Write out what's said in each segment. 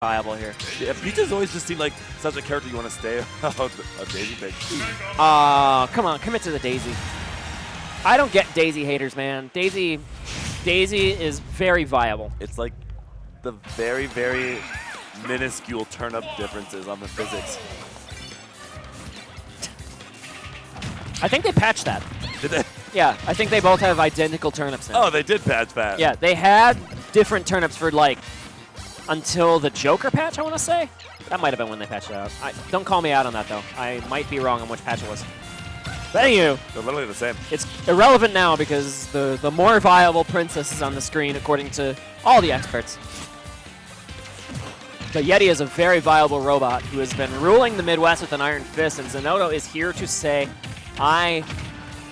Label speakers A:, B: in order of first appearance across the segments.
A: viable here.
B: Yeah, Peach has always just seemed like such a character you want to stay out of Daisy pick.
A: Come on, commit to the Daisy. I don't get Daisy haters, man. Daisy is very viable.
B: It's like the very, very minuscule turnip differences on the physics.
A: I think they patched that.
B: Did they?
A: Yeah, I think they both have identical turnips now.
B: Oh, they did patch that.
A: Yeah, they had different turnips for like until the Joker patch, I want to say. That might have been when they patched it out. Don't call me out on that, though. I might be wrong on which patch it was. But anywho,
B: they're literally the same.
A: It's irrelevant now because the more viable princess is on the screen according to all the experts. The Yeti is a very viable robot who has been ruling the Midwest with an iron fist, and Zinoto is here to say, I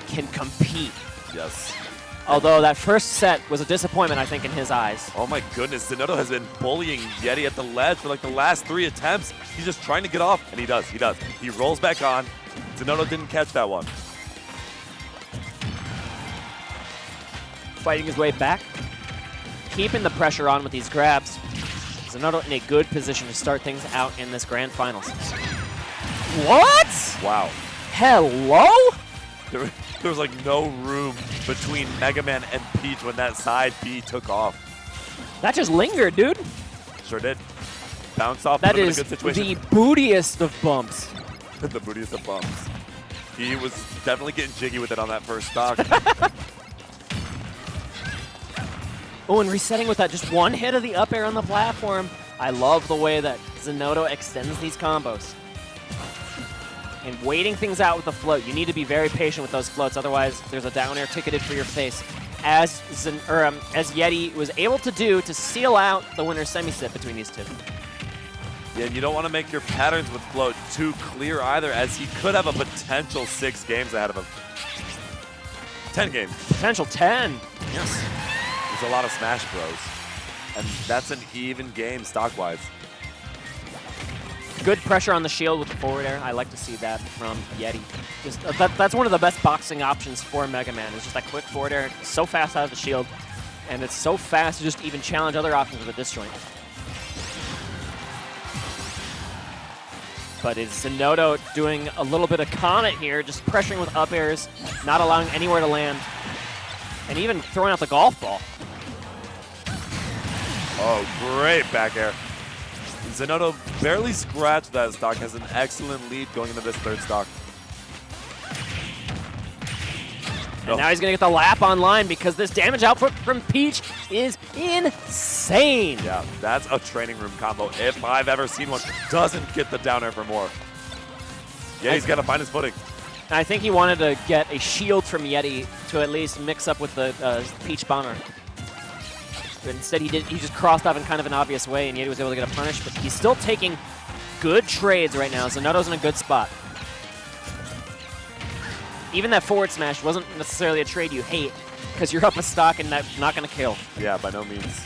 A: can compete.
B: Yes.
A: Although that first set was a disappointment, I think, in his eyes.
B: Oh my goodness, Zinoto has been bullying Yeti at the ledge for like the last 3 attempts. He's just trying to get off, and he does. He rolls back on. Zinoto didn't catch that one.
A: Fighting his way back. Keeping the pressure on with these grabs. Zinoto in a good position to start things out in this grand finals. What?
B: Wow.
A: Hello?
B: There was like no room between Mega Man and Peach when that side B took off.
A: That just lingered, dude.
B: Sure did. Bounced off.
A: That is
B: a good situation.
A: The bootiest of bumps.
B: The bootiest of bumps. He was definitely getting jiggy with it on that first stock.
A: Oh, and resetting with that just one hit of the up air on the platform. I love the way that Zinoto extends these combos. And waiting things out with the float. You need to be very patient with those floats, otherwise there's a down air ticketed for your face. As Yeti was able to do to seal out the winner's semi-sit between these two.
B: Yeah, and you don't want to make your patterns with float too clear either, as he could have a potential 6 games ahead of him. 10 games.
A: Potential 10.
B: Yes. There's a lot of Smash Bros. And that's an even game stock-wise.
A: Good pressure on the shield with the forward air. I like to see that from Yeti. Just that's one of the best boxing options for Mega Man. It's just that quick forward air, so fast out of the shield, and it's so fast to just even challenge other options with a disjoint. But is Zinoto doing a little bit of Comet here, just pressuring with up airs, not allowing anywhere to land, and even throwing out the golf ball.
B: Oh, great back air. Zinoto barely scratched that stock, has an excellent lead going into this 3rd stock.
A: And now he's going to get the lap online because this damage output from Peach is insane.
B: Yeah, that's a training room combo if I've ever seen one. Doesn't get the down air for more. Yeah, he's got to find his footing.
A: I think he wanted to get a shield from Yeti to at least mix up with the Peach bomber. But instead, he just crossed off in kind of an obvious way, and Yeti was able to get a punish. But he's still taking good trades right now. Zinoto's in a good spot. Even that forward smash wasn't necessarily a trade you hate, because you're up a stock and that's not going to kill.
B: Yeah, by no means.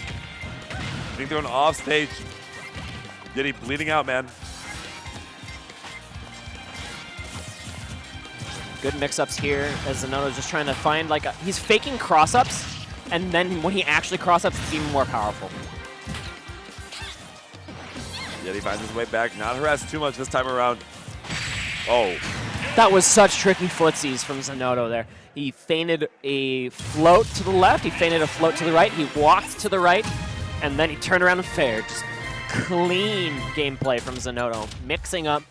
B: I think they're on off stage. Yeti bleeding out, man.
A: Good mix-ups here as Zinoto's just trying to find, like, he's faking cross-ups. And then when he actually cross-ups, it's even more powerful.
B: Yeti finds his way back, not harassed too much this time around. Oh.
A: That was such tricky footsies from Zinoto there. He feinted a float to the left, he feinted a float to the right, he walked to the right, and then he turned around and fared. Just clean gameplay from Zinoto, mixing up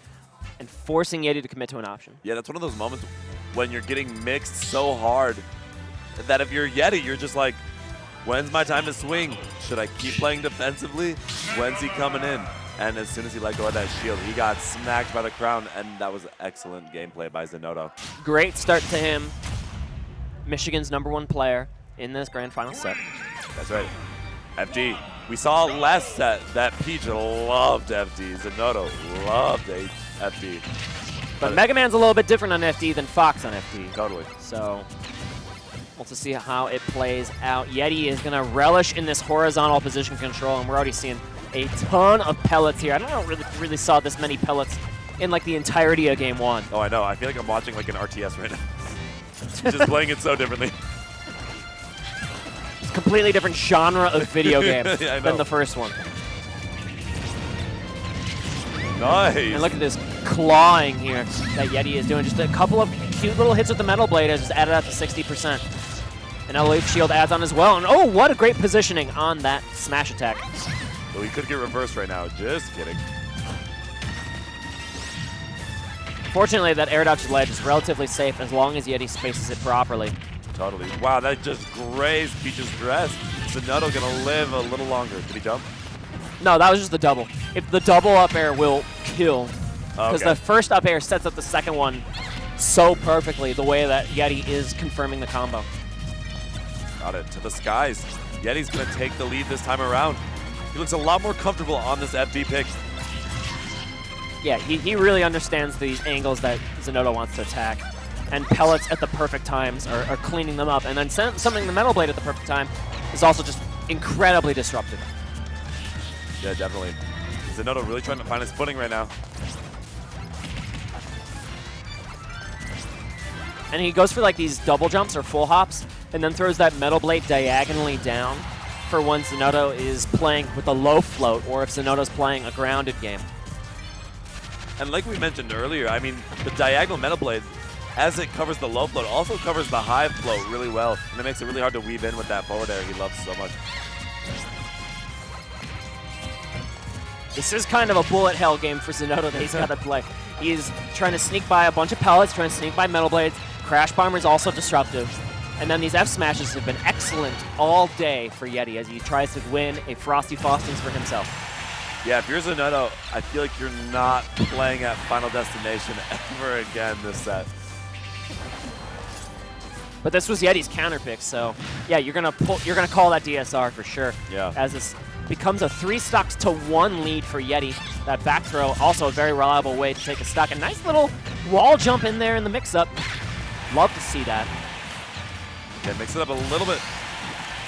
A: and forcing Yeti to commit to an option.
B: Yeah, that's one of those moments when you're getting mixed so hard that if you're Yeti, you're just like, when's my time to swing? Should I keep playing defensively? When's he coming in? And as soon as he let go of that shield, he got smacked by the crown, and that was excellent gameplay by Zinoto.
A: Great start to him. Michigan's #1 player in this grand final set.
B: That's right. FD. We saw last set that Peach loved FD. Zinoto loved FD.
A: But Mega Man's a little bit different on FD than Fox on FD.
B: Totally.
A: So we'll have to see how it plays out. Yeti is going to relish in this horizontal position control, and we're already seeing a ton of pellets here. I don't really saw this many pellets in like the entirety of game 1.
B: Oh, I know. I feel like I'm watching like an RTS right now. Just playing it so differently.
A: It's a completely different genre of video game
B: yeah,
A: than the first one.
B: Nice.
A: And look at this clawing here that Yeti is doing. Just a couple of cute little hits with the Metal Blade has just added up to 60%. And a Leaf Shield adds on as well. And oh, what a great positioning on that smash attack.
B: So he could get reversed right now. Just kidding.
A: Fortunately, that air dodge ledge is relatively safe as long as Yeti spaces it properly.
B: Totally. Wow, that just grazed Peach's dress. Zinoto gonna live a little longer. Did he jump?
A: No, that was just the double. If the double up air will kill, because
B: Okay.
A: the first up air sets up the second one so perfectly, the way that Yeti is confirming the combo.
B: Got it. To the skies. Yeti's gonna take the lead this time around. He looks a lot more comfortable on this FB pick.
A: Yeah, he really understands these angles that Zinoto wants to attack. And pellets at the perfect times are cleaning them up. And then summoning the Metal Blade at the perfect time is also just incredibly disruptive.
B: Yeah, definitely. Zinoto really trying to find his footing right now.
A: And he goes for like these double jumps or full hops, and then throws that Metal Blade diagonally down for when Zinoto is playing with a low float, or if Zinoto's playing a grounded game.
B: And like we mentioned earlier, I mean, the diagonal Metal Blade, as it covers the low float, also covers the high float really well. And it makes it really hard to weave in with that forward air he loves so much.
A: This is kind of a bullet hell game for Zinoto that he's got to play. He's trying to sneak by a bunch of pellets, trying to sneak by Metal Blades. Crash Bomber is also disruptive. And then these F smashes have been excellent all day for Yeti as he tries to win a Frosty Faustings for himself.
B: Yeah, if you're Zinoto, I feel like you're not playing at Final Destination ever again this set.
A: But this was Yeti's counter pick, so yeah, you're gonna call that DSR for sure.
B: Yeah.
A: As this becomes a 3 stocks to 1 lead for Yeti. That back throw, also a very reliable way to take a stock. A nice little wall jump in there in the mix-up. Love to see that.
B: Yeah, mix it up a little bit.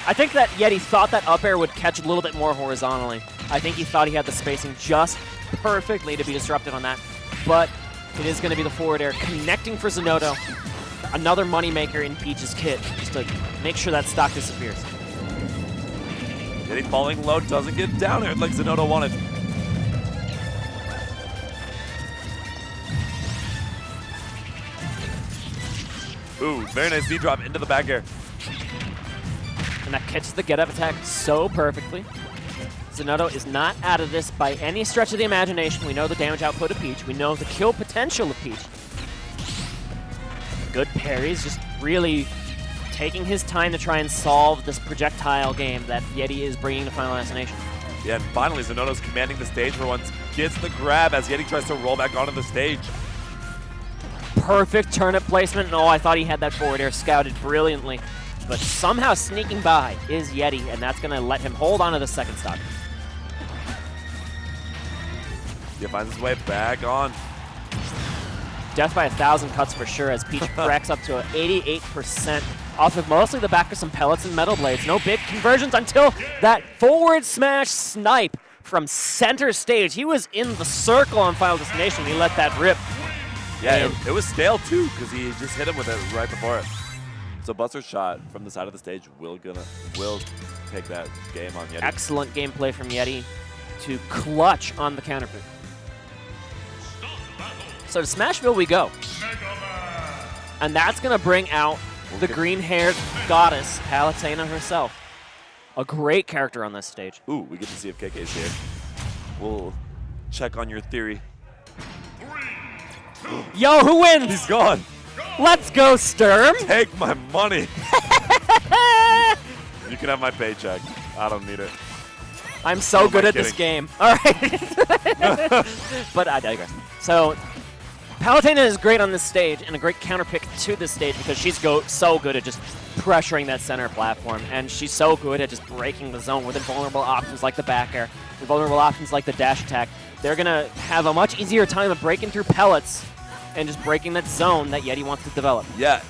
A: I think that Yeti thought that up air would catch a little bit more horizontally. I think he thought he had the spacing just perfectly to be disrupted on that. But it is going to be the forward air connecting for Zinoto. Another moneymaker in Peach's kit, just to make sure that stock disappears.
B: Yeti falling low, doesn't get down here like Zinoto wanted. Ooh, very nice Z-drop into the back air.
A: And that catches the get-up attack so perfectly. Zinoto is not out of this by any stretch of the imagination. We know the damage output of Peach. We know the kill potential of Peach. Good parries, just really taking his time to try and solve this projectile game that Yeti is bringing to Final Destination.
B: Yeah, and finally Zinoto's commanding the stage for once. Gets the grab as Yeti tries to roll back onto the stage.
A: Perfect turnip placement. No, I thought he had that forward air scouted brilliantly. But somehow sneaking by is Yeti, and that's going to let him hold on to the second stock.
B: Yeah, finds his way back on.
A: Death by 1,000 cuts for sure as Peach cracks up to 88% off of mostly the back of some pellets and Metal Blades. No big conversions until that forward smash snipe from center stage. He was in the circle on Final Destination. He let that rip.
B: Yeah, it was stale too because he just hit him with it right before it. So Buster's shot from the side of the stage will take that game on Yeti.
A: Excellent gameplay from Yeti to clutch on the counter pick. So to Smashville we go. And that's going to bring out the green-haired goddess, Palutena herself. A great character on this stage.
B: Ooh, we get to see if KK's here. We'll check on your theory.
A: Yo, who wins?
B: He's gone.
A: Let's go, Sturm.
B: Take my money. You can have my paycheck. I don't need it.
A: I'm so good at this game. All right. But I digress. So Palutena is great on this stage and a great counter pick to this stage because she's so good at just pressuring that center platform, and she's so good at just breaking the zone with invulnerable options like the back air, invulnerable options like the dash attack. They're going to have a much easier time of breaking through pellets and just breaking that zone that Yeti wants to develop.
B: Yeah,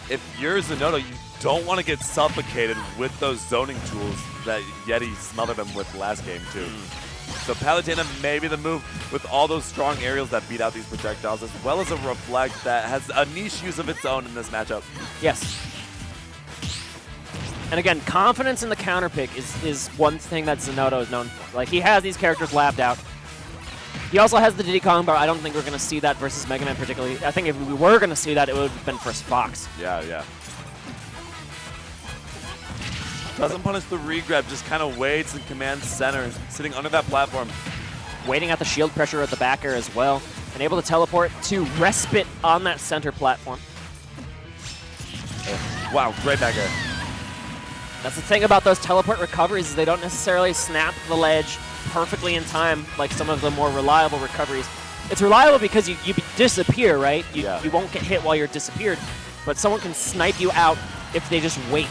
B: if you're Zinoto, you don't want to get suffocated with those zoning tools that Yeti smothered him with last game too. So Palutena may be the move with all those strong aerials that beat out these projectiles, as well as a reflect that has a niche use of its own in this matchup.
A: Yes. And again, confidence in the counter pick is one thing that Zinoto is known for. Like, he has these characters labbed out. He also has the Diddy Kong, but I don't think we're going to see that versus Mega Man particularly. I think if we were going to see that, it would have been versus Fox.
B: Yeah, yeah. Doesn't punish the regrab, just kind of waits in command center, sitting under that platform.
A: Waiting at the shield pressure at the back air as well, and able to teleport to respite on that center platform.
B: Wow, great back air.
A: That's the thing about those teleport recoveries is they don't necessarily snap the ledge perfectly in time like some of the more reliable recoveries. It's reliable because you disappear, right? You won't get hit while you're disappeared, but someone can snipe you out if they just wait.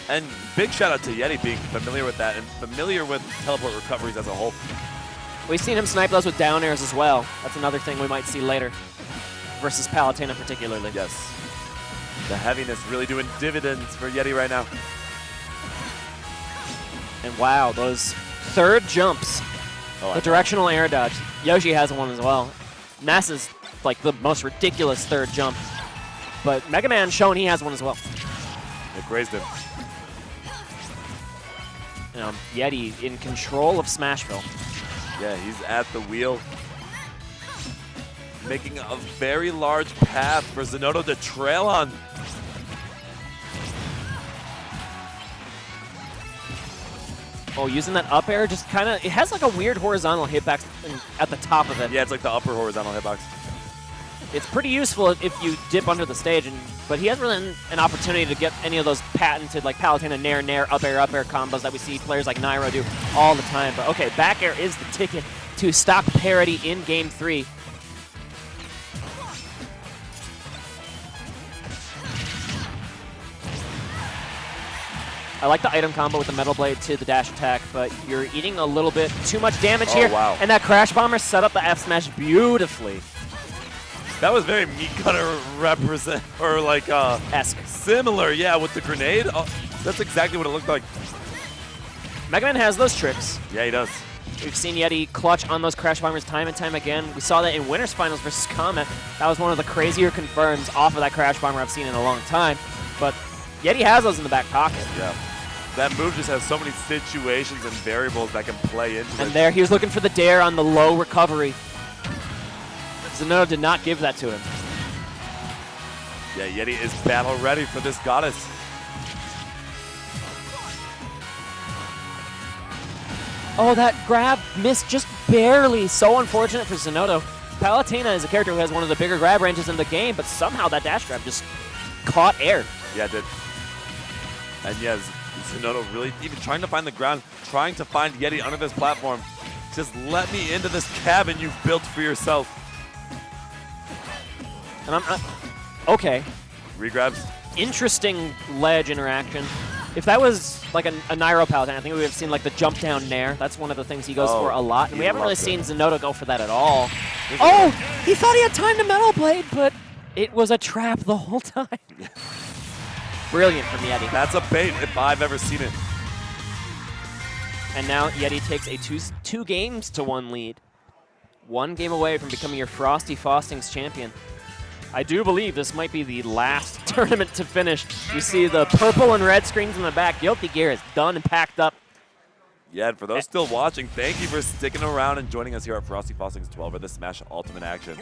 B: And big shout out to Yeti being familiar with that and familiar with teleport recoveries as a whole.
A: We've seen him snipe those with down airs as well. That's another thing we might see later versus Palutena particularly.
B: Yes. The heaviness really doing dividends for Yeti right now.
A: And wow, those third jumps, the directional air dodge. Yoshi has one as well. NASA's like the most ridiculous third jump. But Mega Man shown he has one as well.
B: It grazed him.
A: Yeti in control of Smashville.
B: Yeah, he's at the wheel. Making a very large path for Zinoto to trail on.
A: Oh, using that up air just kind of, it has like a weird horizontal hitbox at the top of it.
B: Yeah, it's like the upper horizontal hitbox.
A: It's pretty useful if you dip under the stage, but he hasn't really an opportunity to get any of those patented like Palutena nair, up air combos that we see players like Nairo do all the time. But okay, back air is the ticket to stock parity in Game 3. I like the item combo with the Metal Blade to the dash attack, but you're eating a little bit too much damage here.
B: Wow.
A: And that Crash Bomber set up the F smash beautifully.
B: That was very Meat Cutter represent, or like
A: esque.
B: Similar, yeah, with the grenade. Oh, that's exactly what it looked like.
A: Mega Man has those tricks.
B: Yeah, he does.
A: We've seen Yeti clutch on those Crash Bombers time and time again. We saw that in Winners Finals versus Comet. That was one of the crazier confirms off of that Crash Bomber I've seen in a long time. But Yeti has those in the back pocket.
B: Yeah. That move just has so many situations and variables that can play into it.
A: And there, he was looking for the dare on the low recovery. Zinoto did not give that to him.
B: Yeah, Yeti is battle ready for this goddess.
A: Oh, that grab missed just barely. So unfortunate for Zinoto. Palutena is a character who has one of the bigger grab ranges in the game, but somehow that dash grab just caught air.
B: Yeah, it did. And yes, Zinoto really even trying to find the ground, trying to find Yeti under this platform. Just let me into this cabin you've built for yourself.
A: And I'm okay.
B: Regrabs.
A: Interesting ledge interaction. If that was like a Nairo Palutena, I think we would have seen like the jump down nair. That's one of the things he goes for a lot. And we haven't really seen Zinoto go for that at all. Oh, he thought he had time to Metal Blade, but it was a trap the whole time. Brilliant from Yeti.
B: That's a bait if I've ever seen it.
A: And now Yeti takes a 2-games-to-1 lead. 1 game away from becoming your Frosty Faustings champion. I do believe this might be the last tournament to finish. You see the purple and red screens in the back. Guilty Gear is done and packed up.
B: Yeah, and for those still watching, thank you for sticking around and joining us here at Frosty Faustings 12 or the Smash Ultimate Action.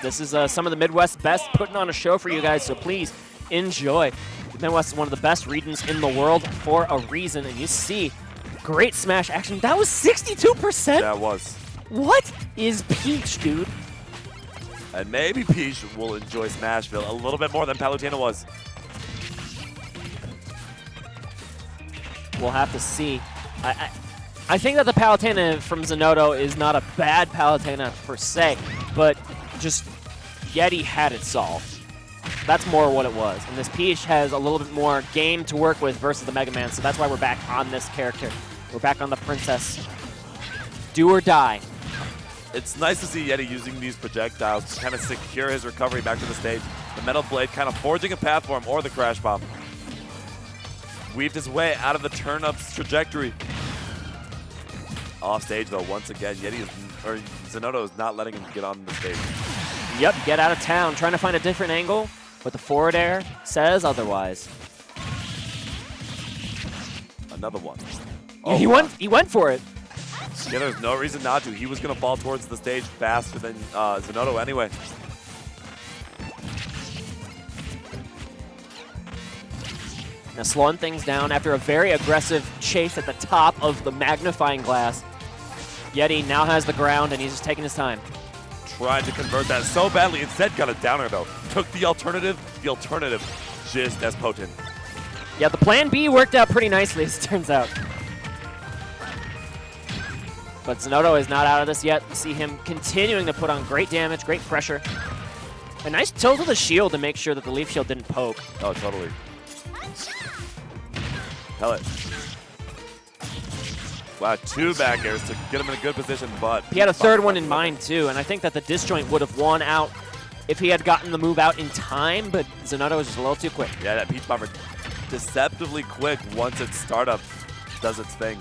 A: This is some of the Midwest best putting on a show for you guys, so please enjoy. The Midwest is one of the best regions in the world for a reason, and you see great Smash action. That was 62%?
B: That was.
A: What is Peach, dude?
B: And maybe Peach will enjoy Smashville a little bit more than Palutena was.
A: We'll have to see. I think that the Palutena from Zinoto is not a bad Palutena per se, but just Yeti had it solved. That's more what it was. And this Peach has a little bit more game to work with versus the Mega Man, so that's why we're back on this character. We're back on the Princess. Do or die.
B: It's nice to see Yeti using these projectiles to kind of secure his recovery back to the stage. The Metal Blade kind of forging a path for him, or the Crash Bomb. Weaved his way out of the turn-up's trajectory. Off stage though, once again, Zinoto is not letting him get on the stage.
A: Yep, get out of town, trying to find a different angle, but the forward air says otherwise.
B: Another one.
A: Oh, he went for it.
B: Yeah, there's no reason not to. He was going to fall towards the stage faster than Zinoto anyway.
A: Now slowing things down after a very aggressive chase at the top of the magnifying glass. Yeti now has the ground, and he's just taking his time.
B: Tried to convert that so badly. Instead, got a downer, though. Took the alternative just as potent.
A: Yeah, the plan B worked out pretty nicely, as it turns out. But Zinoto is not out of this yet. You see him continuing to put on great damage, great pressure. A nice tilt of the shield to make sure that the leaf shield didn't poke.
B: Oh, totally. Pellet. Wow, 2 back airs to get him in a good position, but...
A: He had a third one in mind, too, and I think that the disjoint would have won out if he had gotten the move out in time, but Zinoto was just a little too quick.
B: Yeah, that Peach Bomber deceptively quick once its startup does its thing.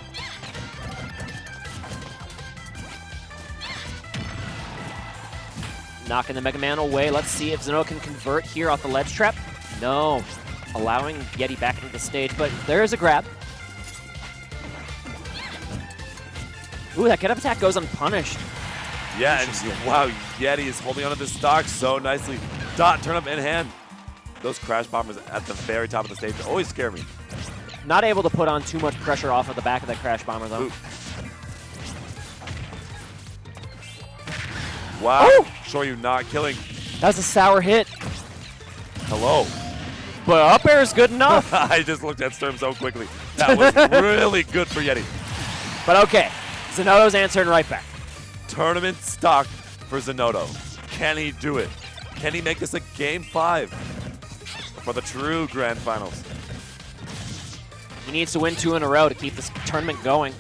A: Knocking the Mega Man away. Let's see if Zinoto can convert here off the ledge trap. No. Allowing Yeti back into the stage, but there is a grab. Ooh, that get-up attack goes unpunished.
B: Yeah, and wow, Yeti is holding onto this stock so nicely. Dot, turn up in hand. Those crash bombers at the very top of the stage always scare me.
A: Not able to put on too much pressure off of the back of that crash bomber, though.
B: Ooh. Wow,
A: Ooh.
B: sure you not killing.
A: That was a sour hit.
B: Hello.
A: But up air is good enough.
B: I just looked at Sturm so quickly. That was really good for Yeti.
A: But okay, Zinoto's answering right back.
B: Tournament stock for Zinoto. Can he do it? Can he make this a Game 5 for the true Grand Finals?
A: He needs to win 2 in a row to keep this tournament going.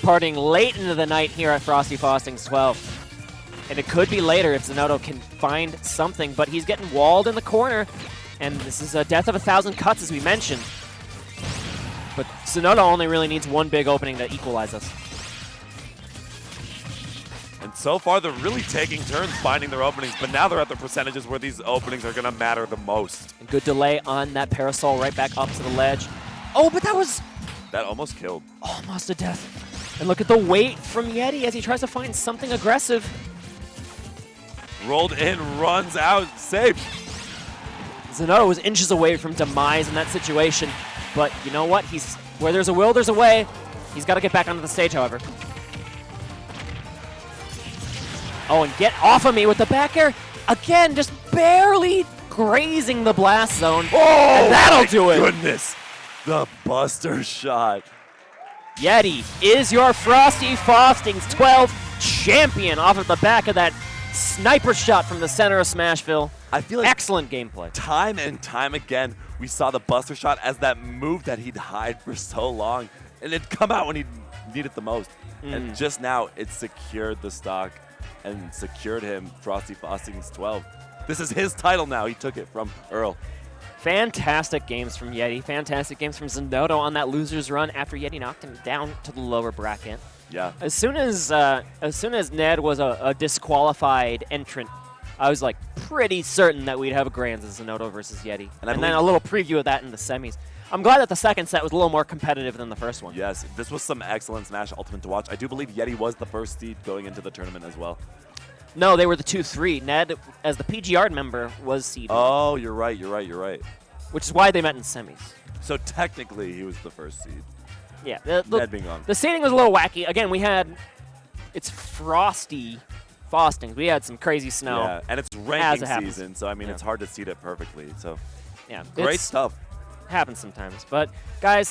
A: Partying late into the night here at Frosty Faustings 12. And it could be later if Zinoto can find something, but he's getting walled in the corner. And this is a death of 1,000 cuts, as we mentioned. But Zinoto only really needs one big opening to equalize us.
B: And so far, they're really taking turns finding their openings, but now they're at the percentages where these openings are going to matter the most.
A: A good delay on that parasol right back up to the ledge. Oh, but that was
B: That almost killed.
A: almost a death. And look at the weight from Yeti as he tries to find something aggressive.
B: Rolled in, runs out, safe.
A: Zinoto was inches away from demise in that situation, but you know what? He's where there's a will, there's a way. He's got to get back onto the stage, however. Oh, and get off of me with the back air. Again, just barely grazing the blast zone.
B: Oh,
A: and that'll do it.
B: Goodness. The buster shot.
A: Yeti is your Frosty Faustings 12 champion off of the back of that sniper shot from the center of Smashville.
B: I feel like
A: excellent gameplay.
B: Time and time again, we saw the buster shot as that move that he'd hide for so long, and it'd come out when he needed the most. And just now, it secured the stock and secured him Frosty Faustings 12. This is his title now. He took it from Earl.
A: Fantastic games from Yeti. Fantastic games from Zinoto on that loser's run after Yeti knocked him down to the lower bracket.
B: Yeah.
A: As soon as Ned was a disqualified entrant, I was like pretty certain that we'd have a grand Zinoto versus Yeti. And then a little preview of that in the semis. I'm glad that the second set was a little more competitive than the first one.
B: Yes, this was some excellent Smash Ultimate to watch. I do believe Yeti was the first seed going into the tournament as well.
A: No, they were the 2-3. Ned, as the PGR member, was seeded.
B: Oh, you're right.
A: Which is why they met in semis.
B: So technically, he was the first seed.
A: Yeah.
B: Ned being on.
A: The seeding was a little wacky. Again, it's Frosty Faustings. We had some crazy snow.
B: Yeah, and it's ranking season, so I mean, it's hard to seed it perfectly. So,
A: yeah,
B: great stuff.
A: Happens sometimes. But guys,